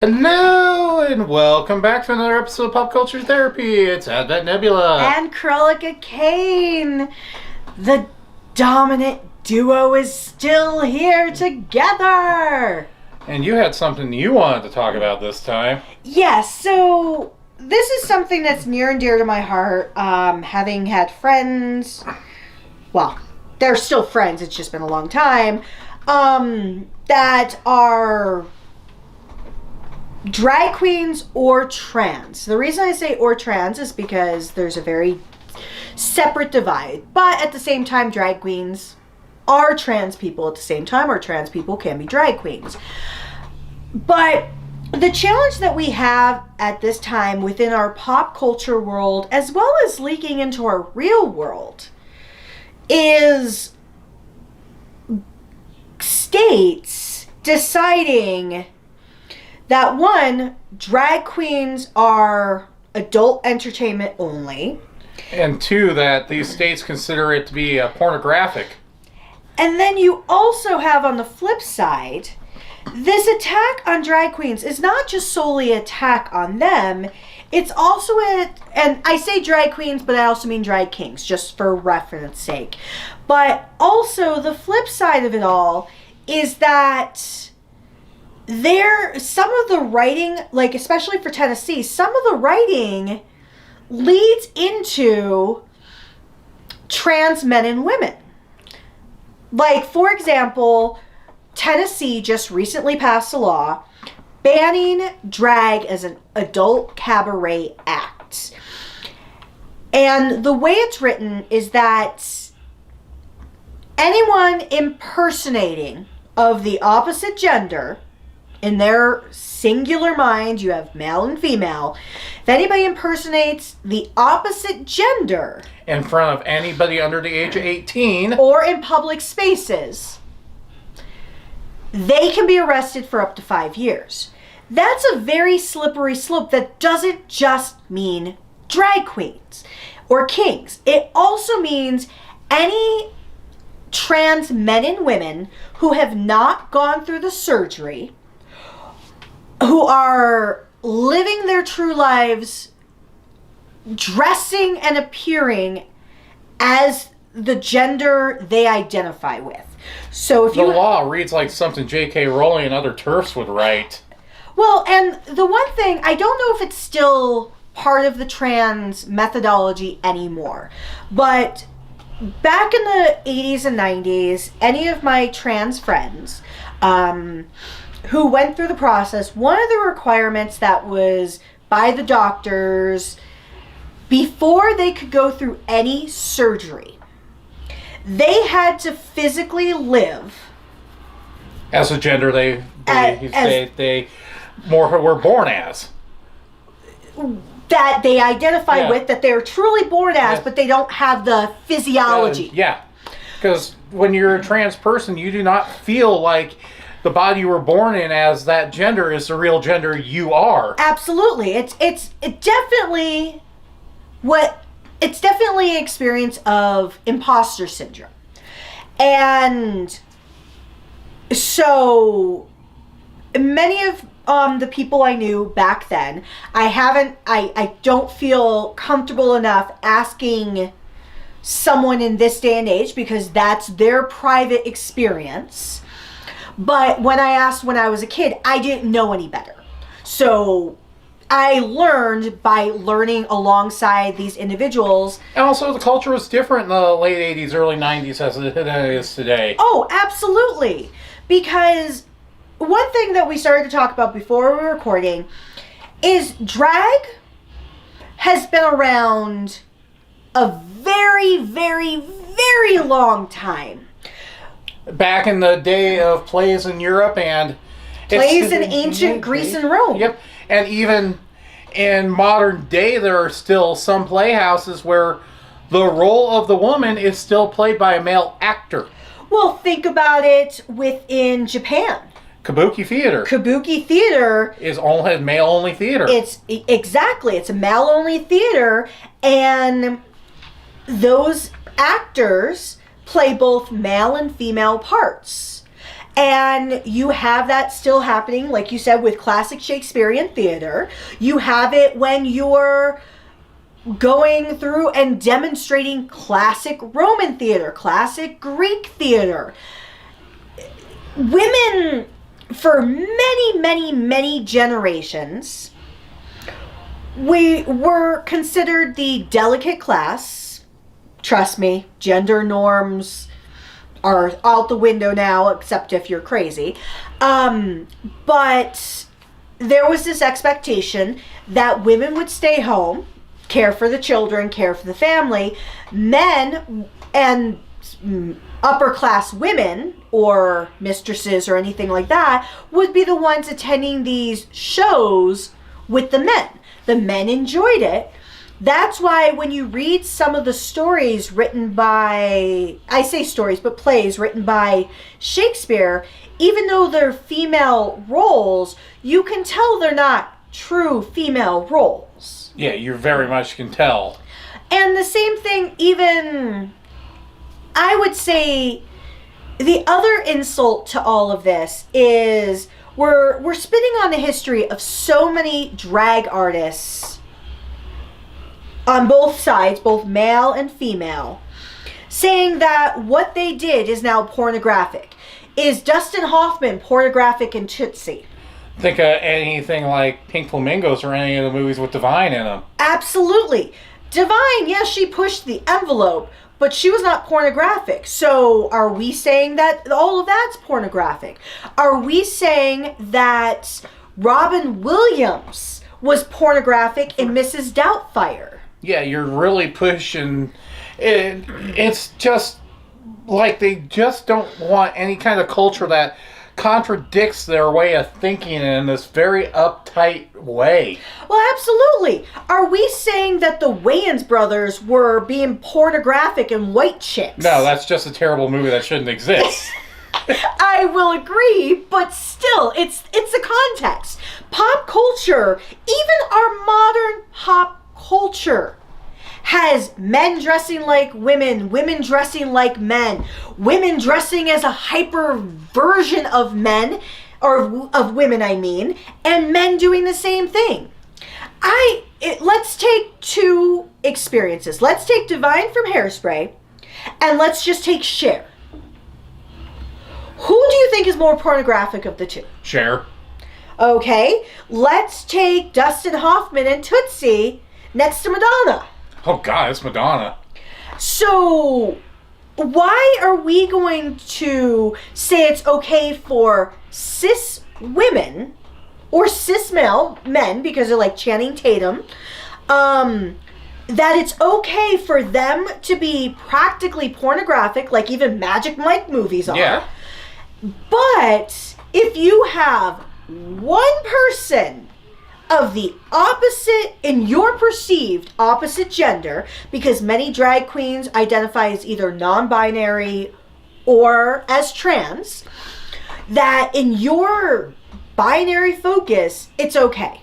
Hello and welcome back to another episode of Pop Culture Therapy. It's Advent Nebula and Cruellica Kain. The dominant duo is still here together. And you had something you wanted to talk about this time. Yes, so this is something that's near and dear to my heart. Having had friends, well, they're still friends, it's just been a long time, that are drag queens or trans. The reason I say or trans is because there's a very separate divide. But at the same time, drag queens are trans people at the same time, or trans people can be drag queens. But the challenge that we have at this time within our pop culture world, as well as leaking into our real world, is states deciding that one, drag queens are adult entertainment only. And two, that these states consider it to be pornographic. And then you also have on the flip side, this attack on drag queens is not just solely an attack on them, it's also and I say drag queens, but I also mean drag kings, just for reference sake. But also the flip side of it all is that some of the writing, like especially for Tennessee, some of the writing leads into trans men and women. Like, for example, Tennessee just recently passed a law banning drag as an adult cabaret act. And the way it's written is that anyone impersonating of the opposite gender, in their singular mind, you have male and female. If anybody impersonates the opposite gender in front of anybody under the age of 18, or in public spaces, they can be arrested for up to 5 years. That's a very slippery slope that doesn't just mean drag queens or kings. It also means any trans men and women who have not gone through the surgery, who are living their true lives, dressing and appearing as the gender they identify with. So if the law reads like something J.K. Rowling and other TERFs would write. Well, and the one thing, I don't know if it's still part of the trans methodology anymore, but back in the 80s and 90s, any of my trans friends, who went through the process, one of the requirements that was by the doctors before they could go through any surgery, they had to physically live as a gender they more were born as. That they identify with, that they're truly born as, but they don't have the physiology. Yeah, because when you're a trans person, you do not feel like the body you were born in as that gender is the real gender you are. Absolutely. It's definitely an experience of imposter syndrome. And so many of the people I knew back then, I don't feel comfortable enough asking someone in this day and age because that's their private experience. But when I asked when I was a kid, I didn't know any better. So I learned by learning alongside these individuals. And also the culture was different in the late 80s, early 90s as it is today. Oh, absolutely. Because one thing that we started to talk about before we were recording is drag has been around a very, very, very long time. Back in the day of plays in Europe and plays in ancient Greece and Rome. Yep. And even in modern day, there are still some playhouses where the role of the woman is still played by a male actor. Well, think about it within Japan. Kabuki theater. Kabuki theater is only male-only theater. It's a male-only theater, and those actors play both male and female parts. And you have that still happening, like you said, with classic Shakespearean theater. You have it when you're going through and demonstrating classic Roman theater, classic Greek theater. Women, for many, many, many generations, we were considered the delicate class. Trust me, gender norms are out the window now, except if you're crazy. But there was this expectation that women would stay home, care for the children, care for the family. Men and upper class women or mistresses or anything like that would be the ones attending these shows with the men. The men enjoyed it. That's why when you read some of the stories written by, I say stories, but plays written by Shakespeare, even though they're female roles, you can tell they're not true female roles. Yeah, you very much can tell. And the same thing, even, I would say, the other insult to all of this is we're spitting on the history of so many drag artists on both sides, both male and female, saying that what they did is now pornographic. Is Dustin Hoffman pornographic in Tootsie? Think of anything like Pink Flamingos or any of the movies with Divine in them. Absolutely. Divine, yes, she pushed the envelope, but she was not pornographic. So are we saying that all of that's pornographic? Are we saying that Robin Williams was pornographic in Mrs. Doubtfire? Yeah, you're really pushing it. It's just like they just don't want any kind of culture that contradicts their way of thinking in this very uptight way. Well, absolutely. Are we saying that the Wayans brothers were being pornographic and white chicks? No, that's just a terrible movie that shouldn't exist. I will agree, but still, it's a context. Pop culture, even our modern pop culture, has men dressing like women, women dressing like men, women dressing as a hyper version of men, or of women, I mean, and men doing the same thing. Let's take two experiences. Let's take Divine from Hairspray, and let's just take Cher. Who do you think is more pornographic of the two? Cher. Okay, let's take Dustin Hoffman and Tootsie next to Madonna. Oh God, it's Madonna. So, why are we going to say it's okay for cis women or cis male men, because they're like Channing Tatum, that it's okay for them to be practically pornographic, like even Magic Mike movies are? Yeah. But if you have one person of the opposite, in your perceived opposite gender, because many drag queens identify as either non-binary or as trans, that in your binary focus, it's okay.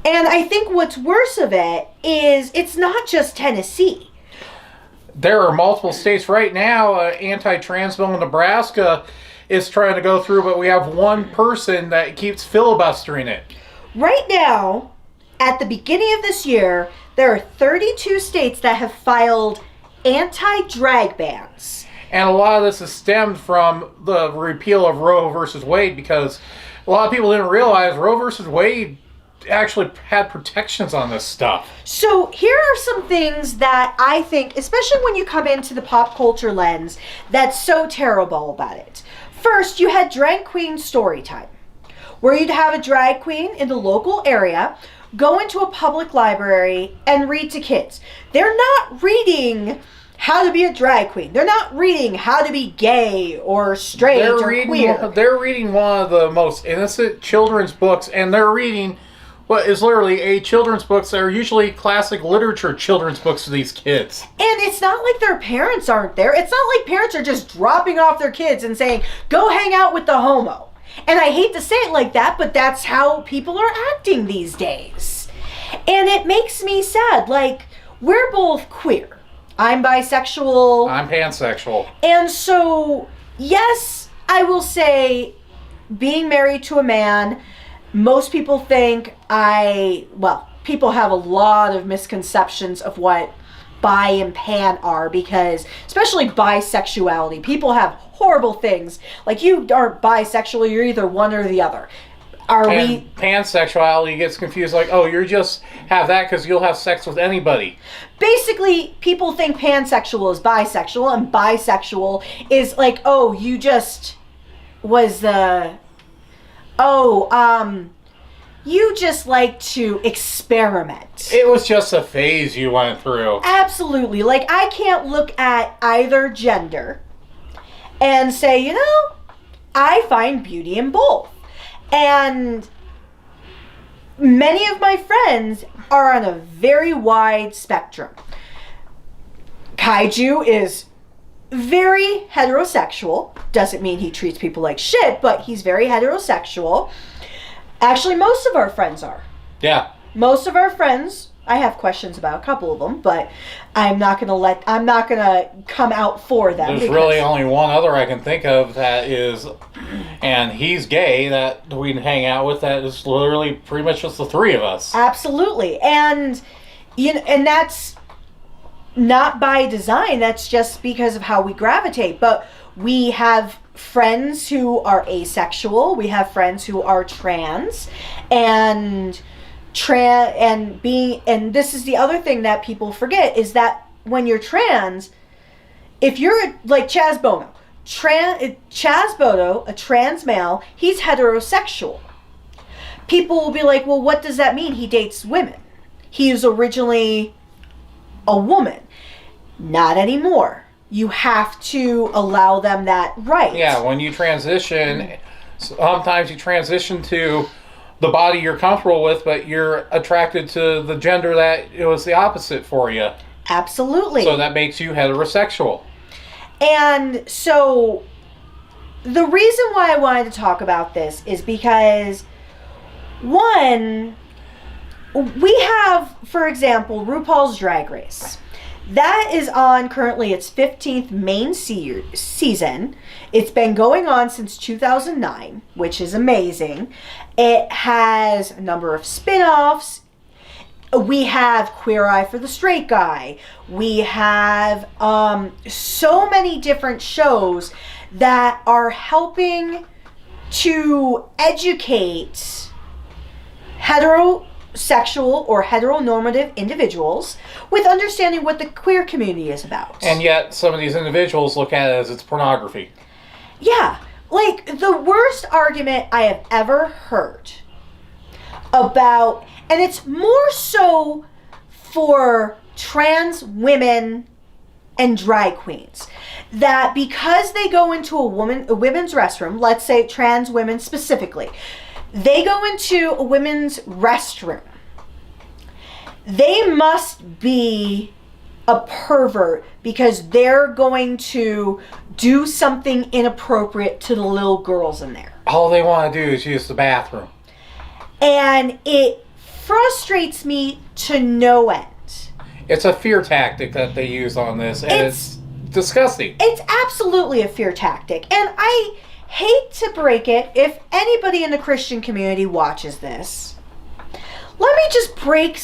And I think what's worse of it is it's not just Tennessee. There are multiple states right now. Anti-trans bill in Nebraska is trying to go through, but we have one person that keeps filibustering it. Right now, at the beginning of this year, there are 32 states that have filed anti-drag bans. And a lot of this is stemmed from the repeal of Roe versus Wade, because a lot of people didn't realize Roe versus Wade actually had protections on this stuff. So here are some things that I think, especially when you come into the pop culture lens, that's so terrible about it. First, you had drag queen story time, where you'd have a drag queen in the local area go into a public library and read to kids. They're not reading how to be a drag queen. They're not reading how to be gay or straight or queer. They're reading one of the most innocent children's books, and they're reading what is literally a children's books that are usually classic literature children's books to these kids. And it's not like their parents aren't there. It's not like parents are just dropping off their kids and saying, go hang out with the homo. And I hate to say it like that, but that's how people are acting these days. And it makes me sad. Like, we're both queer. I'm bisexual. I'm pansexual. And so, yes, I will say, being married to a man, most people think people have a lot of misconceptions of what bi and pan are, because especially bisexuality, people have horrible things like, you aren't bisexual, you're either one or the other. Pansexuality gets confused, like, oh, you just have that because you'll have sex with anybody. Basically, people think pansexual is bisexual, and bisexual is like, oh, you just was you just like to experiment. It was just a phase you went through. Absolutely. Like, I can't look at either gender and say, I find beauty in both. And many of my friends are on a very wide spectrum. Kaiju is very heterosexual. Doesn't mean he treats people like shit, but he's very heterosexual. Actually, most of our friends are. Yeah. Most of our friends, I have questions about a couple of them, but I'm not gonna come out for them. There's really only one other I can think of that is, and he's gay, that we hang out with, that is literally pretty much just the three of us. Absolutely. And and that's not by design, that's just because of how we gravitate. But we have friends who are asexual, we have friends who are trans, and this is the other thing that people forget, is that when you're trans, if you're like Chaz Bono, a trans male, he's heterosexual. People will be like, well, what does that mean? He dates women. He is originally a woman. Not anymore. You have to allow them that right. Yeah, when you transition, sometimes you transition to the body you're comfortable with, but you're attracted to the gender that it was the opposite for you. Absolutely. So that makes you heterosexual. And so the reason why I wanted to talk about this is because, one, we have, for example, RuPaul's Drag Race. That is on currently its 15th main season. It's been going on since 2009, which is amazing. It has a number of spin-offs. We have Queer Eye for the Straight Guy. We have so many different shows that are helping to educate heterosexual or heteronormative individuals with understanding what the queer community is about. And yet some of these individuals look at it as it's pornography. Yeah. Like, the worst argument I have ever heard about, and it's more so for trans women and drag queens, that because they go into a women's restroom, let's say trans women specifically, they go into a women's restroom, they must be a pervert because they're going to do something inappropriate to the little girls in there. All they want to do is use the bathroom. And it frustrates me to no end. It's a fear tactic that they use on this, and it's disgusting. It's absolutely a fear tactic. And I hate to break it, if anybody in the Christian community watches this, let me just break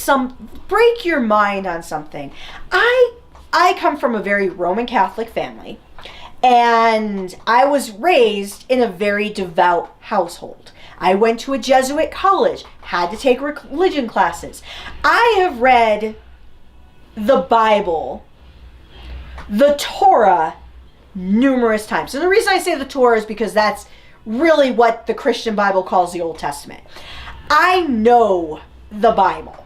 your mind on something. I come from a very Roman Catholic family, and I was raised in a very devout household. I went to a Jesuit college, had to take religion classes. I have read the Bible, the Torah, numerous times. And the reason I say the Torah is because that's really what the Christian Bible calls the Old Testament. I know the Bible.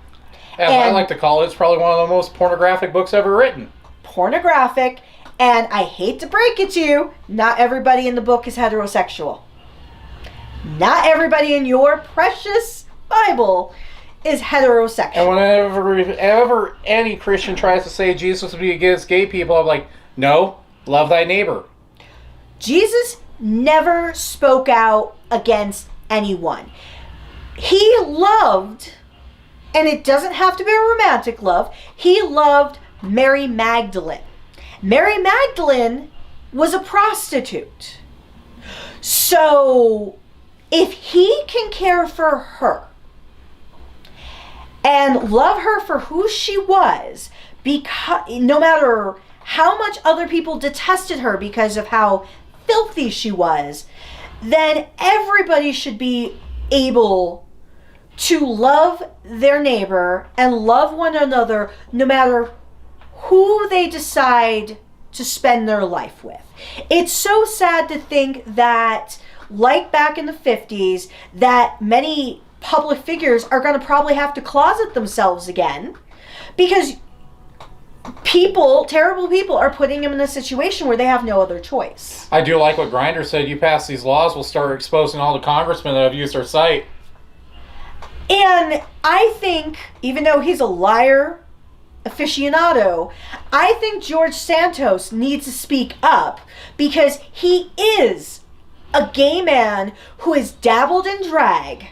As I like to call it, it's probably one of the most pornographic books ever written. Pornographic, and I hate to break it to you, not everybody in the book is heterosexual. Not everybody in your precious Bible is heterosexual. And whenever any Christian tries to say Jesus would be against gay people, I'm like, no, love thy neighbor. Jesus never spoke out against anyone. He loved, and it doesn't have to be a romantic love, he loved Mary Magdalene. Mary Magdalene was a prostitute. So if he can care for her and love her for who she was, because no matter how much other people detested her because of how filthy she was, then everybody should be able to love their neighbor and love one another no matter who they decide to spend their life with. It's so sad to think that, like back in the 50s, that many public figures are going to probably have to closet themselves again because terrible people are putting them in a situation where they have no other choice. I do like what Grindr said. You pass these laws, we'll start exposing all the congressmen that have used our site. And I think, even though he's a liar aficionado, I think George Santos needs to speak up because he is a gay man who has dabbled in drag.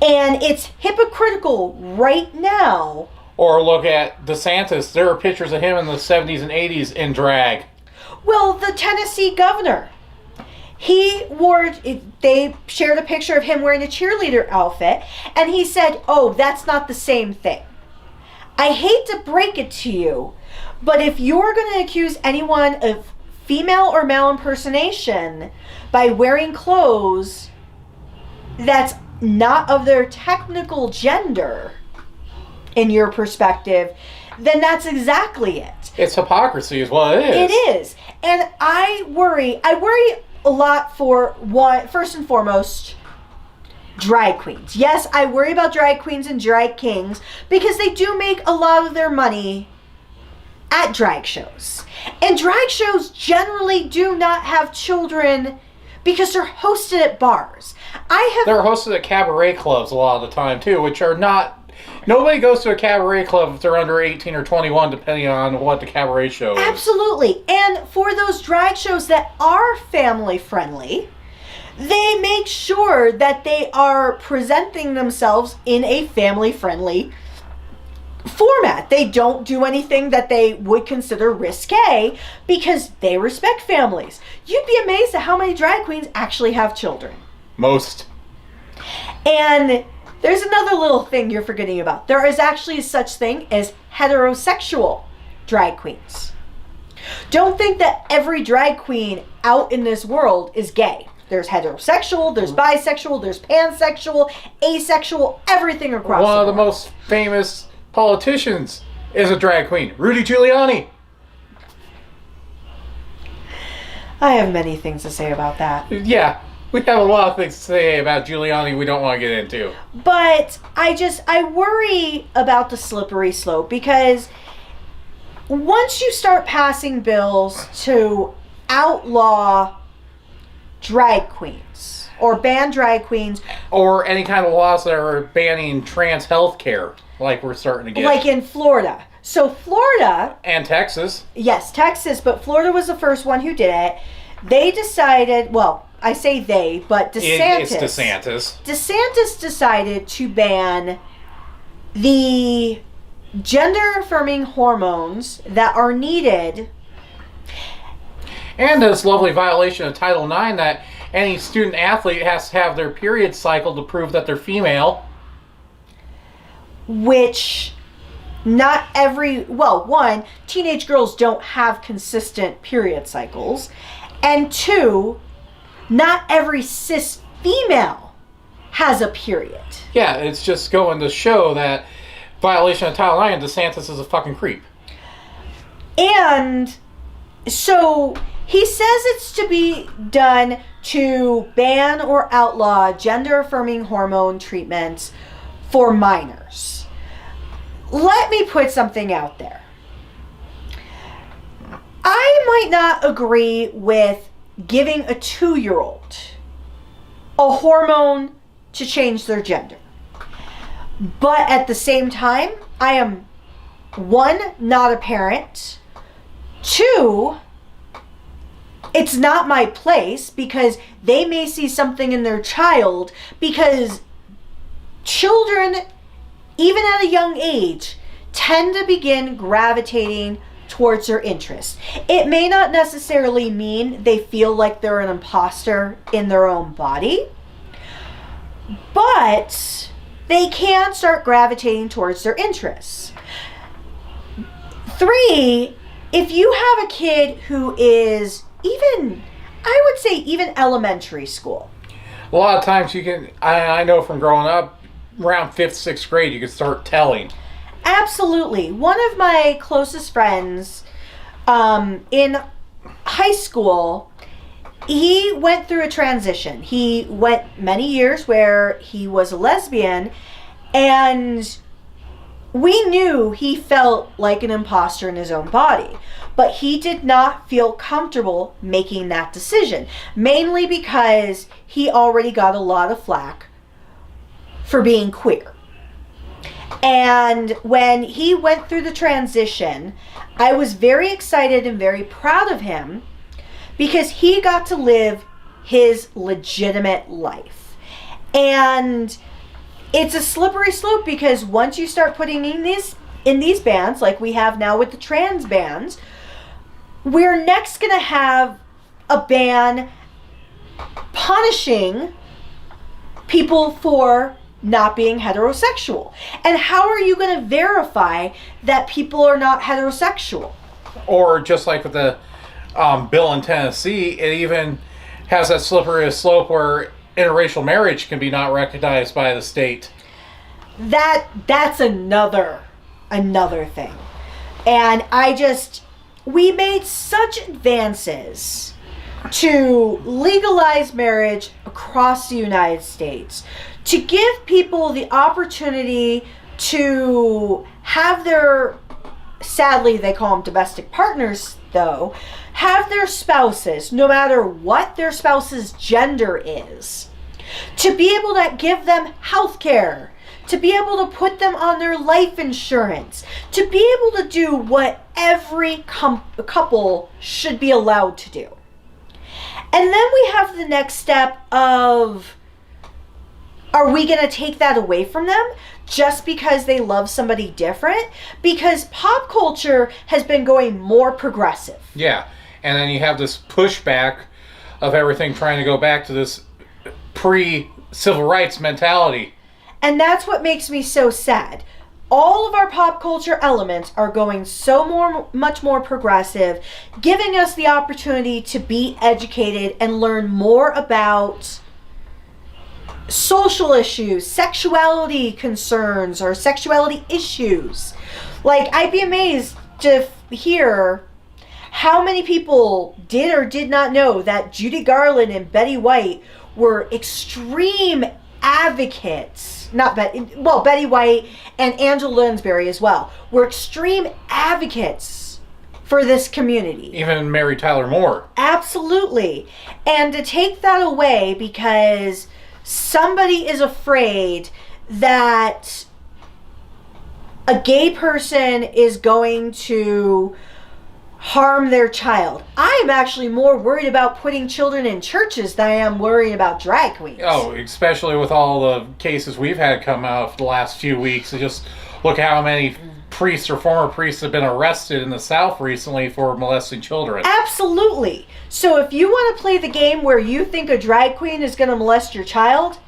And it's hypocritical right now. Or look at DeSantis. There are pictures of him in the 70s and 80s in drag. Well, the Tennessee governor, they shared a picture of him wearing a cheerleader outfit, and he said, "Oh, that's not the same thing. I hate to break it to you, but if you're going to accuse anyone of female or male impersonation by wearing clothes that's not of their technical gender, in your perspective, then that's exactly it." It's hypocrisy is what it is. It is. And I worry a lot for first and foremost, drag queens. Yes, I worry about drag queens and drag kings because they do make a lot of their money at drag shows. And drag shows generally do not have children because they're hosted at bars. They're hosted at cabaret clubs a lot of the time too, which are not... Nobody goes to a cabaret club if they're under 18 or 21, depending on what the cabaret show is. Absolutely. And for those drag shows that are family friendly, they make sure that they are presenting themselves in a family friendly format. They don't do anything that they would consider risque because they respect families. You'd be amazed at how many drag queens actually have children. Most. And there's another little thing you're forgetting about. There is actually such thing as heterosexual drag queens. Don't think that every drag queen out in this world is gay. There's heterosexual, there's bisexual, there's pansexual, asexual, everything across the board. One of the most famous politicians is a drag queen, Rudy Giuliani. I have many things to say about that. Yeah. We have a lot of things to say about Giuliani we don't want to get into. But I worry about the slippery slope because once you start passing bills to outlaw drag queens or ban drag queens, or any kind of laws that are banning trans health care, like we're starting to get. Like in Florida. So Florida... And Texas. Yes, Texas, but Florida was the first one who did it. They decided, well, I say they, but DeSantis. It's DeSantis. DeSantis decided to ban the gender-affirming hormones that are needed. And this lovely violation of Title IX that any student athlete has to have their period cycle to prove that they're female. Which not every... Well, one, teenage girls don't have consistent period cycles. And two... Not every cis female has a period. Yeah, it's just going to show that violation of Title IX, DeSantis is a fucking creep. And so he says it's to be done to ban or outlaw gender-affirming hormone treatments for minors. Let me put something out there. I might not agree with giving a 2-year-old a hormone to change their gender. But at the same time, I am, 1, not a parent. 2, it's not my place because they may see something in their child, because children, even at a young age, tend to begin gravitating towards their interests. It may not necessarily mean they feel like they're an imposter in their own body, but they can start gravitating towards their interests. 3, if you have a kid who is I would say even elementary school. A lot of times I know from growing up, around 5th, 6th grade, you can start telling. Absolutely. One of my closest friends in high school, he went through a transition. He went many years where he was a lesbian, and we knew he felt like an imposter in his own body, but he did not feel comfortable making that decision, mainly because he already got a lot of flack for being queer. And when he went through the transition, I was very excited and very proud of him because he got to live his legitimate life. And it's a slippery slope because once you start putting in these bans, like we have now with the trans bans, we're next going to have a ban punishing people for not being heterosexual. And how are you going to verify that people are not heterosexual? Or just like with the bill in Tennessee, it even has that slippery slope where interracial marriage can be not recognized by the state. That's another thing. And we made such advances to legalize marriage across the United States, to give people the opportunity to have their, sadly they call them domestic partners though, have their spouses, no matter what their spouse's gender is, to be able to give them health care, to be able to put them on their life insurance, to be able to do what every couple should be allowed to do. And then we have the next step of, are we going to take that away from them just because they love somebody different? Because pop culture has been going more progressive. Yeah, and then you have this pushback of everything trying to go back to this pre-civil rights mentality. And that's what makes me so sad. All of our pop culture elements are going much more progressive, giving us the opportunity to be educated and learn more about social issues, sexuality concerns, or sexuality issues. Like, I'd be amazed to hear how many people did or did not know that Judy Garland and Betty White were extreme advocates. Betty White and Angela Lansbury as well were extreme advocates for this community. Even Mary Tyler Moore. Absolutely. And to take that away because somebody is afraid that a gay person is going to harm their child. I am actually more worried about putting children in churches than I am worrying about drag queens. Oh, especially with all the cases we've had come out the last few weeks. Just look how many priests or former priests have been arrested in the South recently for molesting children. Absolutely. So if you want to play the game where you think a drag queen is going to molest your child,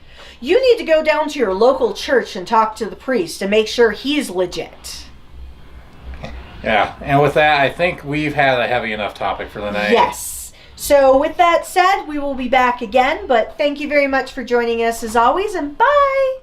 you need to go down to your local church and talk to the priest and make sure he's legit. Yeah, and with that, I think we've had a heavy enough topic for the night. Yes. So with that said, we will be back again, but thank you very much for joining us as always, and bye!